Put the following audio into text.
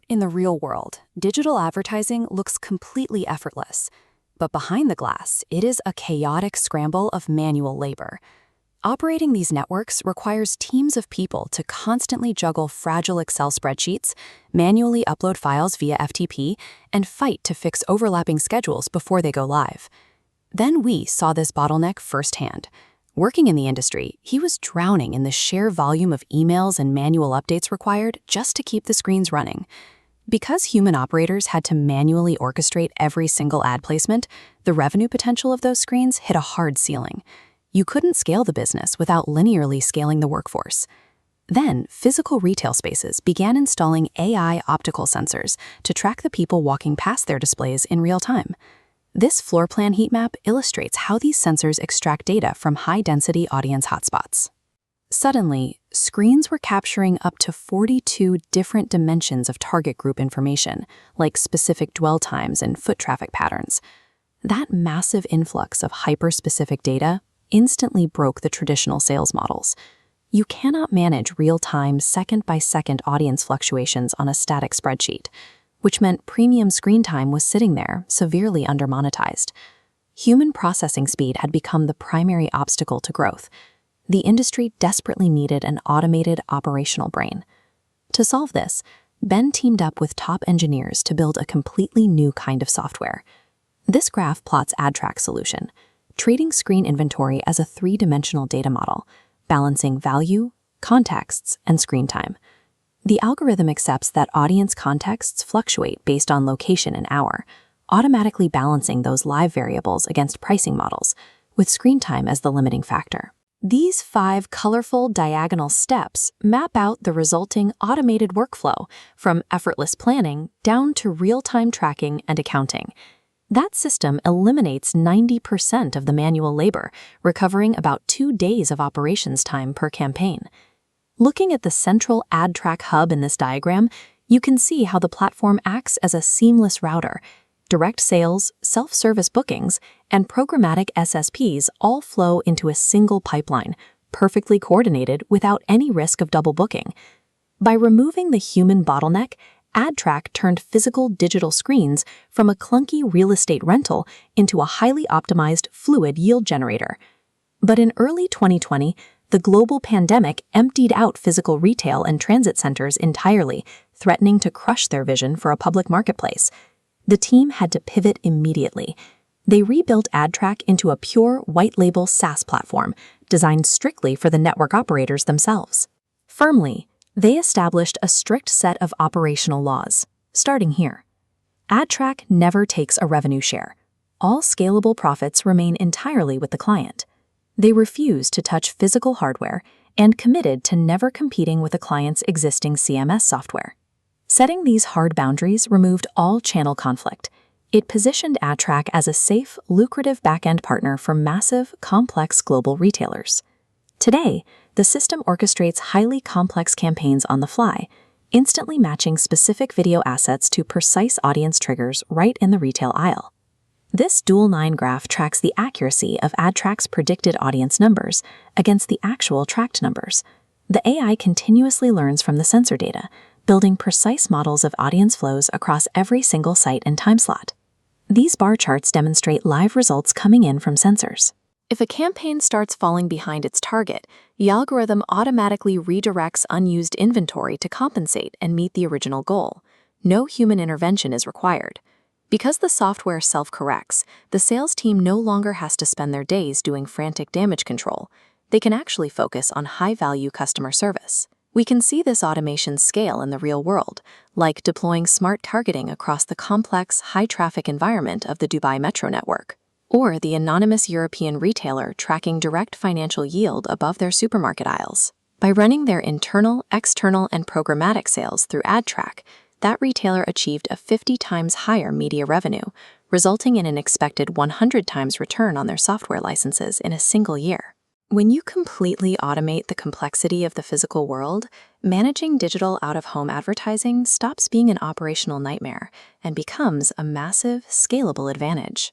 In the real world, digital advertising looks completely effortless. But behind the glass, it is a chaotic scramble of manual labor. Operating these networks requires teams of people to constantly juggle fragile Excel spreadsheets, manually upload files via FTP, and fight to fix overlapping schedules before they go live. Then we saw this bottleneck firsthand. Working in the industry, he was drowning in the sheer volume of emails and manual updates required just to keep the screens running. Because human operators had to manually orchestrate every single ad placement, the revenue potential of those screens hit a hard ceiling. You couldn't scale the business without linearly scaling the workforce. Then, physical retail spaces began installing AI optical sensors to track the people walking past their displays in real time. This floor plan heat map illustrates how these sensors extract data from high-density audience hotspots. Suddenly, screens were capturing up to 42 different dimensions of target group information, like specific dwell times and foot traffic patterns. That massive influx of hyper-specific data instantly broke the traditional sales models. You cannot manage real-time, second-by-second audience fluctuations on a static spreadsheet, which meant premium screen time was sitting there, severely undermonetized. Human processing speed had become the primary obstacle to growth. The industry desperately needed an automated operational brain. To solve this, Ben teamed up with top engineers to build a completely new kind of software. This graph plots Adtrac's solution, treating screen inventory as a three-dimensional data model, balancing value, contexts, and screen time. The algorithm accepts that audience contexts fluctuate based on location and hour, automatically balancing those live variables against pricing models, with screen time as the limiting factor. These 5 colorful diagonal steps map out the resulting automated workflow from effortless planning down to real-time tracking and accounting. That system eliminates 90% of the manual labor, recovering about 2 days of operations time per campaign. Looking at the central Adtrac hub in this diagram, you can see how the platform acts as a seamless router. Direct sales, self-service bookings, and programmatic SSPs all flow into a single pipeline, perfectly coordinated without any risk of double booking. By removing the human bottleneck, Adtrac turned physical digital screens from a clunky real estate rental into a highly optimized fluid yield generator. But in early 2020, the global pandemic emptied out physical retail and transit centers entirely, threatening to crush their vision for a public marketplace. The team had to pivot immediately. They rebuilt Adtrac into a pure white-label SaaS platform, designed strictly for the network operators themselves. Firmly, they established a strict set of operational laws, starting here. Adtrac never takes a revenue share. All scalable profits remain entirely with the client. They refuse to touch physical hardware and committed to never competing with a client's existing CMS software. Setting these hard boundaries removed all channel conflict. It positioned Adtrac as a safe, lucrative back-end partner for massive, complex global retailers. Today, the system orchestrates highly complex campaigns on the fly, instantly matching specific video assets to precise audience triggers right in the retail aisle. This dual 9 graph tracks the accuracy of Adtrac's predicted audience numbers against the actual tracked numbers. The AI continuously learns from the sensor data, building precise models of audience flows across every single site and time slot. These bar charts demonstrate live results coming in from sensors. If a campaign starts falling behind its target, the algorithm automatically redirects unused inventory to compensate and meet the original goal. No human intervention is required. Because the software self-corrects, the sales team no longer has to spend their days doing frantic damage control. They can actually focus on high-value customer service. We can see this automation scale in the real world, like deploying smart targeting across the complex, high-traffic environment of the Dubai Metro network, or the anonymous European retailer tracking direct financial yield above their supermarket aisles. By running their internal, external, and programmatic sales through Adtrac, that retailer achieved a 50 times higher media revenue, resulting in an expected 100 times return on their software licenses in a single year. When you completely automate the complexity of the physical world, managing digital out-of-home advertising stops being an operational nightmare and becomes a massive, scalable advantage.